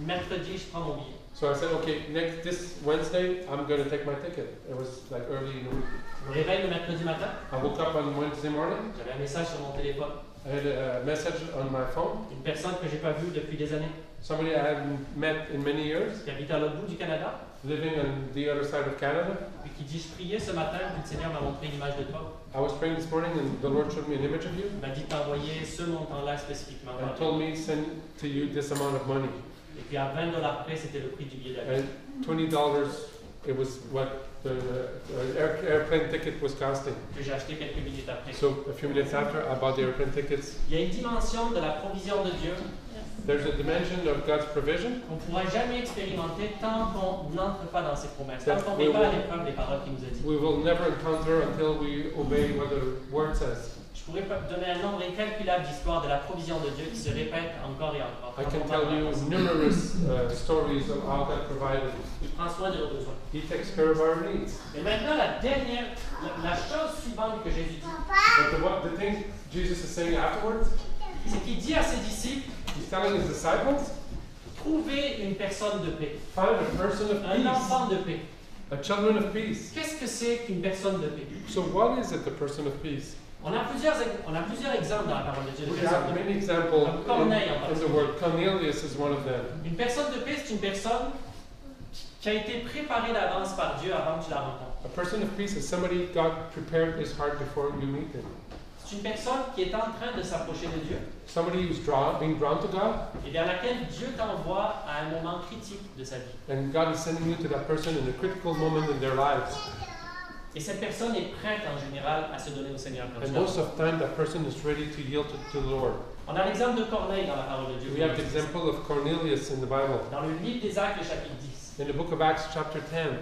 mercredi, je prends mon billet. So I said, okay, this Wednesday, I'm going to take my ticket. It was like early in the week. Je me réveille le mercredi matin, I woke up on Wednesday morning. j'avais un message sur mon téléphone. I had a message on my phone. Une personne que j'ai pas vue depuis des années, Somebody I hadn't met in many years, qui habite à l'autre bout du Canada, living on the other side of Canada. et qui dit, je priais ce matin, puis le Seigneur m'a montré une image de toi. I was praying this morning and the Lord showed me an image of you Il m'a dit de t'envoyer ce montant-là spécifiquement. and told me send to you this amount of money. Et puis à $20 près, c'était le prix du billet d'avion. And $20, it was what the airplane ticket was costing. Que j'ai acheté quelques minutes après. So a few minutes after, I bought the airplane tickets. Il y a une dimension de la provision de Dieu There's a dimension of God's provision qu'on ne pourra jamais expérimenter tant qu'on n'entre pas dans ses promesses, tant That qu'on we ne met pas à will- l'épreuve les paroles qu'il nous a dites. we will never encounter until we obey what the word says. Je pourrais pas donner un nombre incalculable d'histoires de la provision de Dieu qui se répètent encore et encore. I Quand can on tell parle you de- numerous stories of how God provided. Il prend soin de nos besoins. He takes care of our needs. Et maintenant, la chose suivante que Jésus dit, But the thing Jesus is saying afterwards, c'est qu'il dit à ses disciples, he's telling his disciples, trouvez une personne de paix, find a person of un peace, enfant de paix. a children of peace. Qu'est-ce que c'est qu'une personne de paix? So what is it, the person of peace? On a plusieurs exemples dans la parole de Dieu. de We personnes have de paix. many examples Corneille en in the word. Cornelius is one of them. Une personne de paix, c'est une personne qui a été préparée d'avance par Dieu avant que tu la rencontres. A person of peace is somebody God prepared his heart before you meet him. C'est une personne qui est en train de s'approcher de Dieu Somebody who's being drawn to God, et vers laquelle Dieu t'envoie à un moment critique de sa vie. and God is sending you to that person in a critical moment in their lives. Et cette personne est prête en général à se donner au Seigneur quand And tu most la of the time, that person is ready to yield to the Lord. On a l'exemple de Corneille dans la parole de Dieu. We have the example of Cornelius in the Bible. Dans le livre des Actes, chapitre 10. In the book of Acts, chapter 10,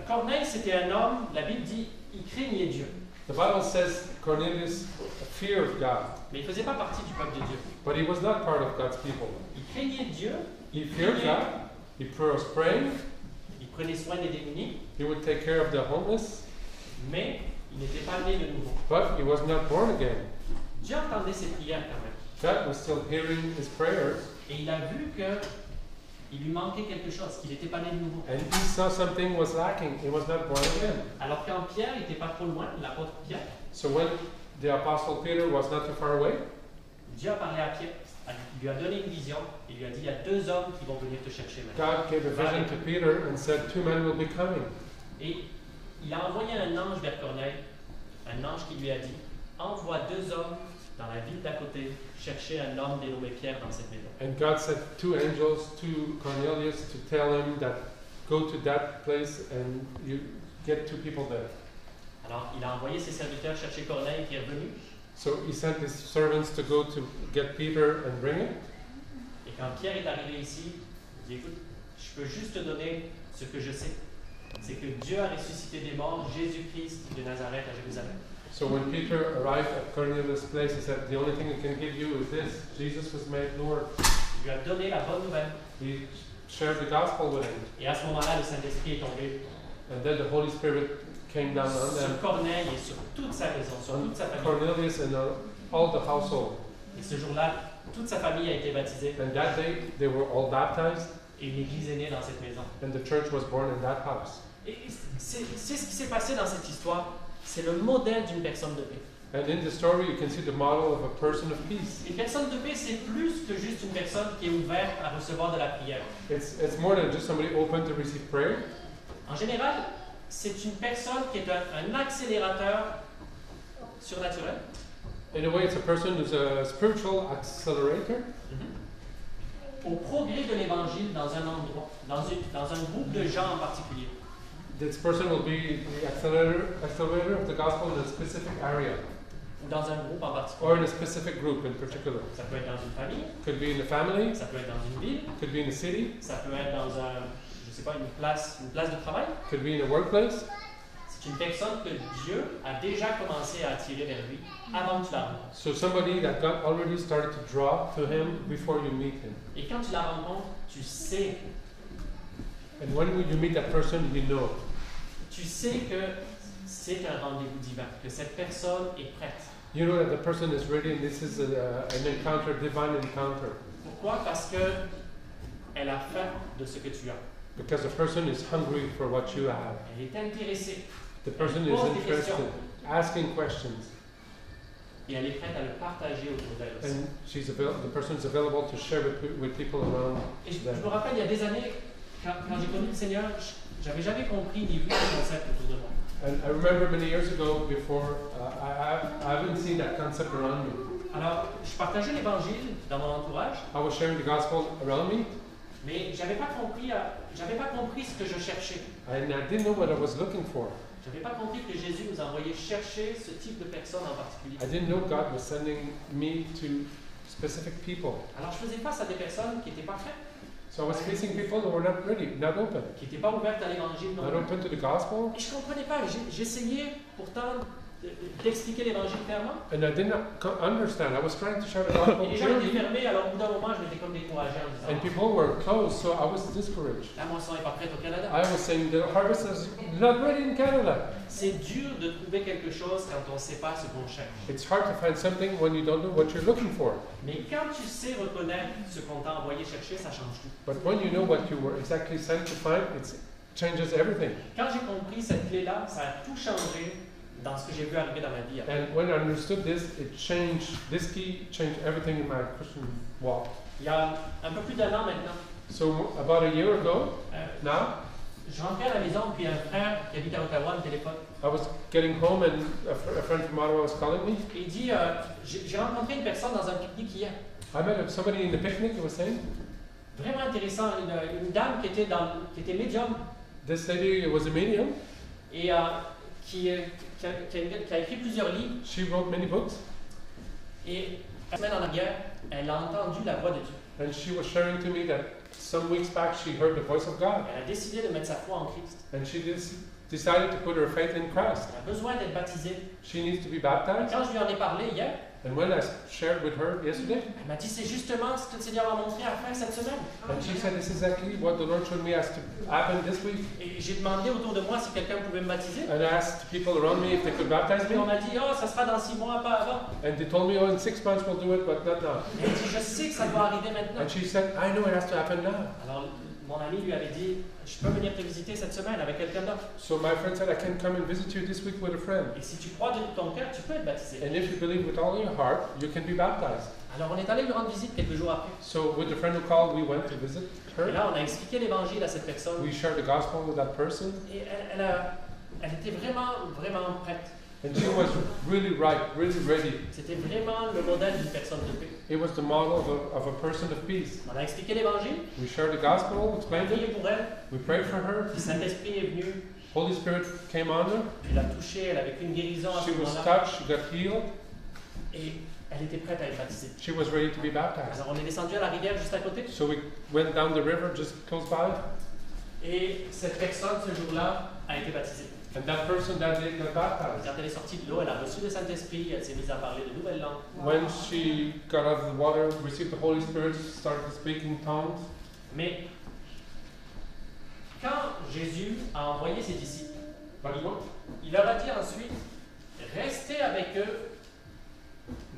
Corneille, c'était un homme, la Bible dit, il craignait Dieu. the Bible says Cornelius feared God, Mais il ne faisait pas partie du peuple de Dieu. but he was not part of God's people. Il craignait Dieu, He feared God, he was praying, il prenait soin des démunis, he would take care of the homeless, mais il n'était pas né de nouveau. but he was not born again. Dieu entendait ses prières quand même. God was still hearing his prayers, Et il a vu qu'il lui manquait quelque chose, qu'il n'était pas né de nouveau. and he saw something was lacking. He was not born again. Alors quand Pierre n'était pas trop loin, l'apôtre Pierre, So when the apostle Peter was not too far away, Dieu a parlé à Pierre, il lui a donné une vision, il lui a dit, il y a 2 hommes qui vont venir te chercher maintenant. God gave a vision to Peter and said, 2 men will be coming. Et il a envoyé un ange vers Corneille, un ange qui lui a dit, envoie 2 hommes dans la ville d'à côté, chercher un homme dénommé Pierre dans cette maison. And God sent 2 angels to Cornelius to tell him that go to that place and you get 2 people there. Alors, il a envoyé ses serviteurs chercher Corneille qui est revenu. So he sent his servants to go to get Peter and bring him. Et quand Pierre est arrivé ici, il dit, écoute, je peux juste te donner ce que je sais. C'est que Dieu a ressuscité des morts Jésus-Christ de Nazareth à Jérusalem. So when Peter arrived at Cornelius' place, he said, the only thing I can give you is this: Jesus was made Lord. Il lui a donné la bonne nouvelle. He shared the gospel with him. Et à ce moment-là, le Saint-Esprit est tombé And then the Holy Spirit came down on sur them, Corneille et sur toute sa maison, sur toute sa famille. Cornelius and all the household. Et ce jour-là, toute sa famille a été baptisée And that day, they were all baptized, et une église est née dans cette maison. and the church was born in that house. Et c'est ce qui s'est passé dans cette histoire. C'est le modèle d'une personne de paix. And in the story, you can see the model of a person of peace. Une personne de paix, c'est plus que juste une personne qui est ouverte à recevoir de la prière. It's more than just somebody open to receive prayer. En général, c'est une personne qui est un accélérateur surnaturel. In a way, it's a person who's a spiritual accelerator Au progrès de l'évangile dans un endroit, dans un groupe de gens en particulier. This person will be the accelerator of the gospel in a specific area, Ou dans un groupe en or in particulier. a specific group in particular. Ça peut être dans une famille, Could be in a family, ça peut être dans une ville, could be in a city, ça peut être dans je sais pas, une place de travail. could be in a workplace. C'est une personne que Dieu a déjà commencé à attirer vers lui avant que tu la rencontres. So somebody that God already started to draw to him before you meet him. Et quand tu la rencontres, tu sais And when you meet that person, you know. que c'est un rendez-vous divin, que cette personne est prête. You know that the person is ready and this is an encounter, divine encounter. Pourquoi? Parce que elle a faim de ce que tu as. Because the person is hungry for what you have. Elle est intéressée The person Elle is pose des interested, questions. asking questions. et elle est prête à le partager autour d'elle aussi. And the person is available to share with people around Et je them. me rappelle, il y a des années, quand j'ai connu le Seigneur, j'avais jamais compris ni vu ce concept autour de moi. And I remember many years ago, before, I haven't seen that concept around me. Alors, je partageais l'évangile dans mon entourage, I was sharing the gospel around me, mais j'avais pas compris ce que je cherchais. and I didn't know what I was looking for. J'avais pas compris que Jésus nous envoyait chercher ce type de personnes en particulier. I didn't know God was sending me to specific people. Alors, je faisais face à des personnes qui n'étaient pas prêtes, So I was facing people who were not ready, not open, qui n'étaient pas ouvertes à l'évangile non not plus. open to the gospel, Et je comprenais pas. J'essayais pourtant d'expliquer l'évangile clairement. and I did not understand. I was trying to share the gospel Et les gens étaient clearly, fermés, alors au bout d'un moment, je m'étais comme découragé en and disant people were closed, so I was discouraged. la moisson n'est pas prête au Canada. I was saying the harvest is not ready in Canada. C'est dur de trouver quelque chose quand on ne sait pas ce qu'on cherche. It's hard to find something when you don't know what you're looking for. Mais quand tu sais reconnaître ce qu'on t'a envoyé chercher, ça change tout. But when you know what you were exactly sent to find, it changes everything. Quand j'ai compris cette clé-là, ça a tout changé dans ce que j'ai vu arriver dans ma vie. après. And when I understood this, this key changed everything in my Christian walk. Il y a un peu plus d'un an maintenant, So about a year ago, now, je rentrais à la maison, puis un frère qui habite à Ottawa me téléphone. I was getting home and a friend from Ottawa was calling me. Et il dit j'ai rencontré une personne dans un pique-nique hier. I met somebody in the picnic, he was saying. Vraiment intéressant, une dame qui était médium This lady was a medium. et qui a écrit plusieurs livres. She wrote many books. Et la semaine en arrière, elle a entendu la voix de Dieu. And she was sharing to me that some weeks back she heard the voice of God. Elle a décidé de mettre sa foi en Christ. And she decided to put her faith in Christ. Elle a besoin d'être baptisée. She needs to be Et baptized. quand je lui en ai parlé hier, And when I shared with her yesterday, elle m'a dit c'est justement ce que le Seigneur m'a montré à faire cette semaine. and she said, this is exactly what the Lord showed me has to happen this week. Et j'ai demandé autour de moi si quelqu'un pouvait me baptiser. And I asked people around me if they could baptize Et on me. m'a dit oh ça sera dans 6 mois, pas avant. And they told me, oh, in 6 months we'll do it, but not now. Elle dit je sais que ça doit arriver maintenant. And she said, I know it has to happen now. Alors mon ami lui avait dit je peux venir te visiter cette semaine avec quelqu'un d'autre. So my friend said, I can come and visit you this week with a friend. Et si tu crois de tout ton cœur, tu peux être baptisé. And if you believe with all your heart, you can be baptized. Alors on est allé lui rendre visite quelques jours après. So with the friend who called, we went to visit Et her. là on a expliqué l'évangile à cette personne. We shared the gospel with that person. Et elle était vraiment prête. And she was really right, really ready. C'était vraiment le modèle d'une personne de paix. It was the model of a person of peace. On a expliqué l'évangile, We shared the gospel, on a explained prié it, pour elle, we prayed for her. le Saint-Esprit est venu, Holy Spirit came on her. elle a touché, elle a vécu une guérison à ce She was moment-là, touched, she got healed. et elle était prête à être baptisée. She was ready to be baptized. Alors on est descendu à la rivière juste à côté, So we went down the river just close by, et cette personne ce jour-là a été baptisée. and that person that day got baptized. Quand elle est sortie de l'eau, elle a reçu le Saint-Esprit, elle s'est mise à parler de nouvelles langues. When she got out of the water, received the Holy Spirit, started speaking tongues. Mais quand Jésus a envoyé ses disciples, But what, il leur a dit ensuite, restez avec eux,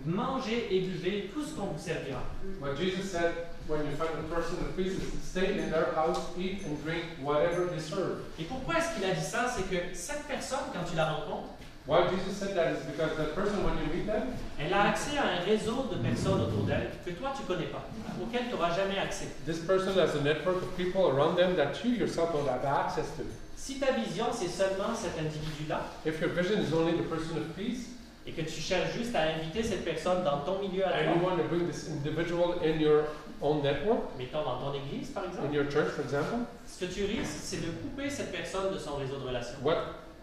mangez et buvez tout ce qu'on vous servira. what Jesus said, when you find a person of peace, is stay in their house, eat and drink whatever they serve. Et pourquoi est-ce qu'il a dit ça? C'est que cette personne, quand tu la rencontres, Why Jesus said that is because that person, when you meet them, elle a accès à un réseau de personnes autour d'elle que toi tu connais pas, auquel tu n'auras jamais accès. this person has a network of people around them that you yourself don't have access to. Si ta vision c'est seulement cet individu-là, If your vision is only the person of peace, et que tu cherches juste à inviter cette personne dans ton milieu à and you toi, want to bring this individual in your own network, mettons dans ton église par in exemple, your church, for example, ce que tu risques, c'est de couper cette personne de son réseau de relations. what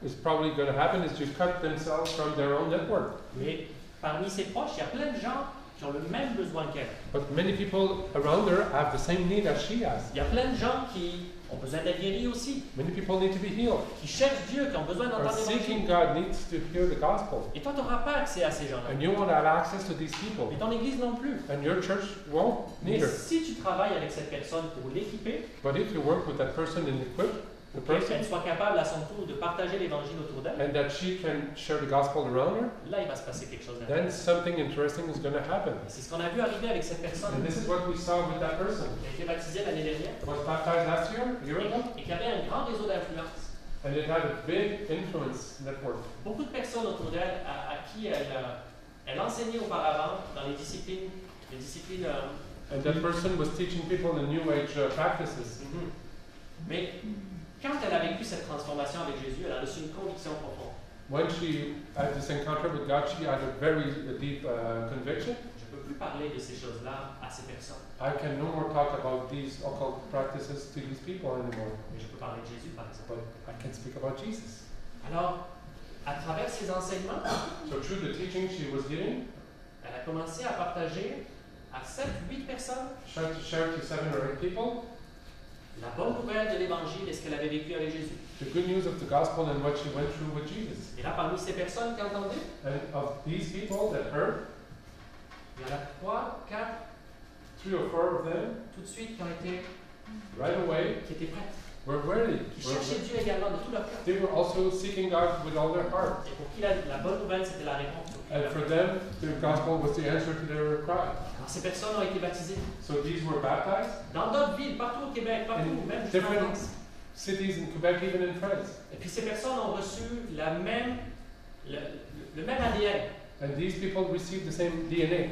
is probably going to happen is you cut themselves from their own network. Mais parmi ses proches, il y a plein de gens qui ont le même besoin qu'elle. But many people around her have the same need as she has. Il y a plein de gens qui ont besoin d'être guéris aussi, Many people need to be healed. qui cherchent Dieu, qui ont besoin Are d'entendre seeking l'évangile. God needs to hear the gospel. Et toi, tu n'auras pas accès à ces gens-là. And you won't have access to these people. Et ton église non plus. And your church won't Mais neither. si tu travailles avec cette personne pour l'équiper, But if you work with that person and equip the person, qu'elle soit capable à son tour de partager l'évangile autour d'elle, and that she can share the gospel around her, là, il va se passer quelque chose then d'intéressant. something interesting is going to happen. C'est ce qu'on a vu arriver avec cette personne And this is what we saw with that person. qui a été baptisée l'année dernière Was baptized last year, a year ago, et qui avait un grand réseau d'influence. and it had a big influence network. Beaucoup de personnes autour d'elle à qui elle enseignait auparavant dans les disciplines And that person was teaching people the New Age practices. Mais quand elle a vécu cette transformation avec Jésus, elle a reçu une conviction profonde. When she had this encounter with God, she had a very deep conviction. Je ne peux plus parler de ces choses-là à ces personnes, I can no more talk about these occult practices to these people anymore, mais je peux parler de Jésus par exemple. but I can speak about Jesus. Alors, à travers ses enseignements, So through the teaching she was giving, elle a commencé à partager à 7-8 personnes she tried to share to 7 or 8 people la bonne nouvelle de l'Évangile et ce qu'elle avait vécu avec Jésus. the good news of the gospel and what she went through with Jesus. Et là, parmi ces personnes qui entendaient, And of these people that heard, il y en a 3, 4, 3 or 4 of them, tout de suite, qui ont été, right away, qui étaient prêtes, were ready. qui cherchaient Dieu également de tout leur cœur. They were also seeking God with all their heart. Et pour qui la bonne nouvelle, c'était la réponse. And for them, the gospel was the answer to their cry. Alors, ces personnes ont été baptisées So these were baptized dans d'autres villes, partout au Québec, partout, in même jusqu'en different France. cities in Quebec, even in France. Et puis ces personnes ont reçu le même ADN, And these people received the same DNA,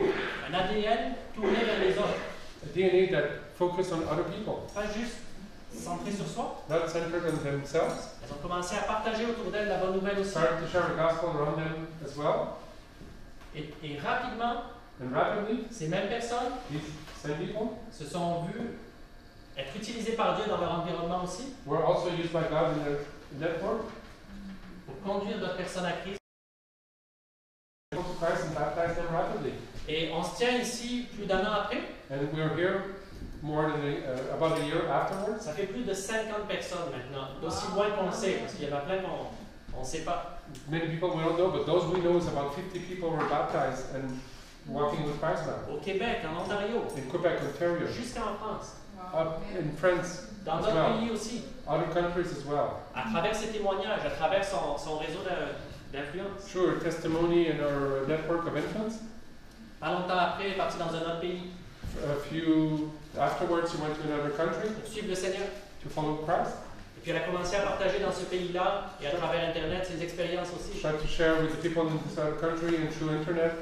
un ADN tourné vers les autres, a DNA that focused on other people, pas juste centré sur soi. not centered on themselves. Elles ont commencé à partager autour d'elles la bonne nouvelle aussi. Started to share the gospel around them as well. Et rapidement, And rapidly, ces mêmes personnes these same people se sont vues être utilisées par Dieu dans leur environnement aussi were also used by God in their network pour conduire d'autres personnes à Christ. to Christ and baptize them rapidly. Et on se tient ici plus d'un an après. And we're here more than about a year afterwards. Ça fait plus de 50 personnes maintenant, d'aussi loin qu'on le sait, parce qu'il y en a plein qu'on ne sait pas. Many people we don't know, but those we know is about 50 people were baptized and walking with Christ now. Au Québec, en Ontario, In Quebec, Ontario, jusqu'en France, up in France dans as d'autres well, pays aussi, other countries as well. à travers ses témoignages, à travers son réseau d'influence. Through our testimony and our network of influence, Pas longtemps après, elle est partie dans un autre pays a few afterwards, she went to another country pour suivre le Seigneur. to follow Christ. Et puis elle a commencé à partager dans ce pays-là et à travers Internet ses expériences aussi. Tried to share with the people in this other country and through internet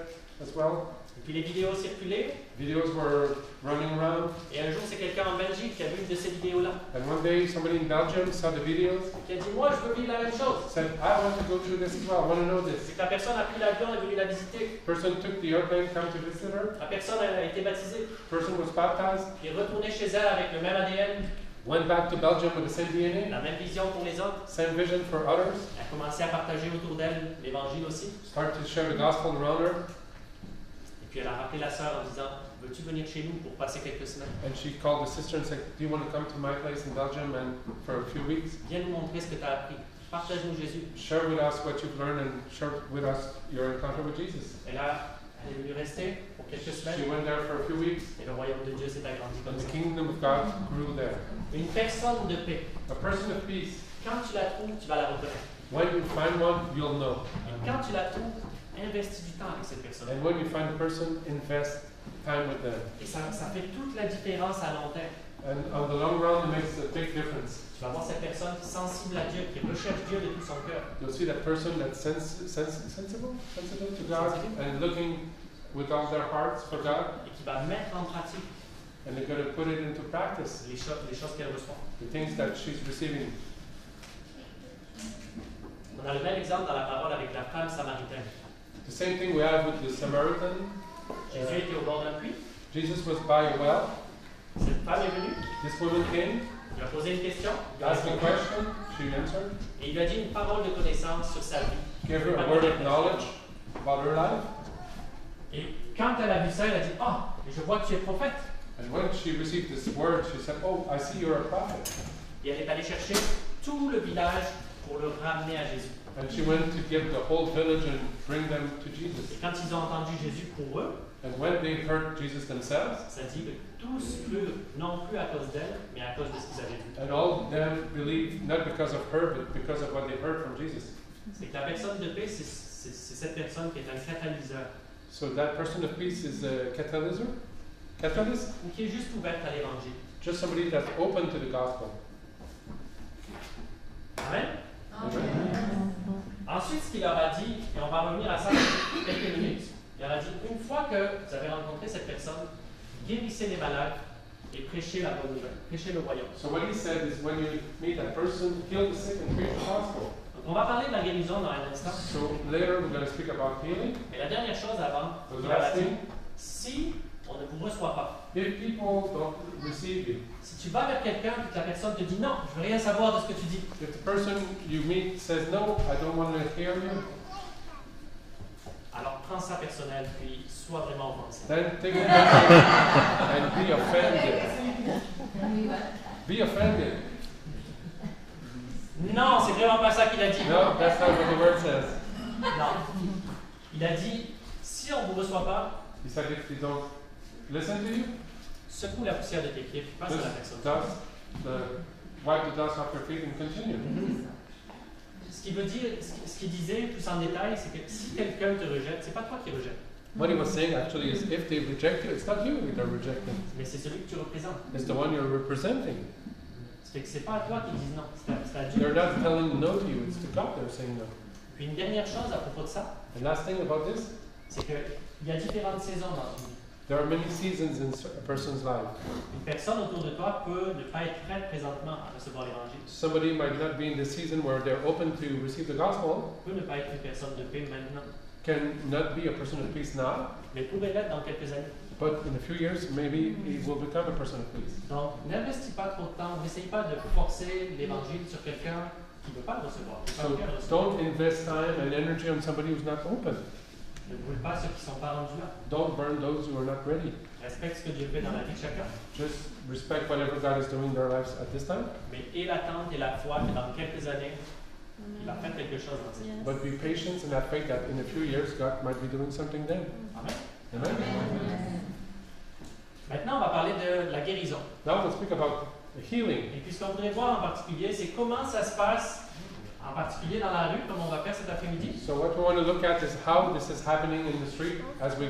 as well. Et puis les vidéos circulaient. Videos were running around. Et un jour, c'est quelqu'un en Belgique qui a vu une de ces vidéos-là. And one day, somebody in Belgium saw the videos, Et qui a dit, moi, je veux vivre la même chose. said, I want to go through this as well. I want to know this. C'est que la personne a pris l'avion et est venue la visiter. Person took the airplane, come to visit her. La personne a été baptisée. Person was baptized, Puis est retournée chez elle avec le même ADN, went back to Belgium with the same DNA, la même vision pour les autres. same vision for others, Elle a commencé à partager autour d'elle l'évangile aussi. started to share the gospel around her, Et puis elle a rappelé la sœur en disant, veux-tu venir chez nous pour passer quelques semaines? and she called the sister and said, do you want to come to my place in Belgium and for a few weeks? Viens nous montrer ce que tu as appris. Partage-nous Jésus. Share with us what you've learned and share with us your encounter with Jesus. Elle est venue rester pour quelques She semaines. went there for a few weeks, Et le royaume de Dieu s'est agrandi comme and the ça. kingdom of God grew there. Une personne de paix. A person of peace, Quand tu la trouves, tu vas la reconnaître. when you find one, you'll know. Et quand tu la trouves, investis du temps avec cette personne. And when you find a person, invest time with them. Et ça fait toute la différence à long terme. And on the long run, it makes a big difference. Tu vas voir cette personne qui est sensible à Dieu, qui recherche Dieu de tout son cœur. You'll see that person that's sensible to God and looking with all their hearts for God, Et qui va mettre en pratique and they're going to put it into practice, les choses qu'elle reçoit. the things that she's receiving. On a le même exemple dans la parole avec la femme samaritaine. The same thing we have with the Samaritan. Jésus était au bord d'un puits. Jesus was by a well. Cette femme est venue. This woman came, Il lui a posé une question. Il a asked a répondu. question, she answered, Et il lui a dit une parole de connaissance sur sa vie. gave her a word of knowledge about her life. Et quand elle a vu ça, elle a dit, oh, je vois que tu es prophète. And when she received this word, she said, oh, I see you're a prophet. Et elle est allée chercher tout le village pour le ramener à Jésus. And she went to give the whole village and bring them to Jesus. Et quand ils ont entendu Jésus pour eux, And when they heard Jesus themselves, ça dit que tous crurent, non plus à cause d'elle, mais à cause de ce qu'ils avaient vu. and all of them believed not because of her, but because of what they heard from Jesus. C'est que la personne de paix, c'est cette personne qui est un catalyseur, So that person of peace is a catalyst, ou qui est juste ouverte à l'évangile. just somebody that's open to the gospel. Amen. Amen. Ensuite, ce qu'il leur a dit, et on va revenir à ça dans quelques minutes, il leur a dit, une fois que vous avez rencontré cette personne, guérissez les malades et prêchez la bonne nouvelle, prêchez le royaume. So what he said is, when you meet that person, heal the sick and preach the gospel. Donc, on va parler de la guérison dans un instant, So later we're going to speak about healing. mais la dernière chose avant, The il leur a last dit, thing, si on ne vous reçoit pas, if people don't receive you, si tu vas vers quelqu'un et que la personne te dit non, je veux rien savoir de ce que tu dis, if the person you meet says, no, I don't want to hear you, alors prends ça personnel, puis sois vraiment offensé. then take it back and be offended. Be offended. Non, c'est vraiment pas ça qu'il a dit. No, that's not what the word says. Non. Il a dit, si on ne vous reçoit pas, He said, if they don't listen to you, secoue la poussière de tes pieds, puis passe à la just personne. wipe the dust off your feet and continue. Ce qu'il veut dire, ce qu'il disait plus en détail, c'est que si quelqu'un te rejette, c'est pas toi qui rejette, What he was saying actually is, if they reject you, it's not you they're rejecting. mais c'est celui que tu représentes. It's the one you're representing. Ça fait que c'est pas à toi qui disent non, c'est à Dieu. They're not telling no to you, it's to God they're saying no. Puis une dernière chose à propos de ça, And last thing about this, c'est qu'il y a différentes saisons dans une vie. there are many seasons in a person's life. Une personne autour de toi peut ne pas être prête présentement à recevoir l'évangile. Somebody might not be in the season where they're open to receive the gospel, Peut ne pas être une personne de paix maintenant, can not be a person of peace now, mais pourrait l'être dans quelques années. but in a few years maybe he will become a person of peace. Donc, n'investis pas trop de temps, n'essaye pas de forcer l'évangile sur quelqu'un qui ne veut pas le recevoir. qui So veut pas le recevoir. don't invest time and energy on somebody who's not open. Ne brûle pas ceux qui ne sont pas rendus là. Don't burn those who are not ready. Respecte ce que Dieu fait dans la vie de chacun. Just respect whatever God is doing in their lives at this time, Mais aie l'attente et la foi que dans quelques années, il va faire quelque chose dans cette vie. but be patient and have faith that in a few years God might be doing something then. Amen. Amen? Maintenant, on va parler de la guérison. Now let's speak about the healing. Et puis, ce qu'on voudrait voir en particulier, c'est comment ça se passe, en particulier dans la rue, comme on va faire cet après-midi. So what we want to look at is how this is happening in the street as we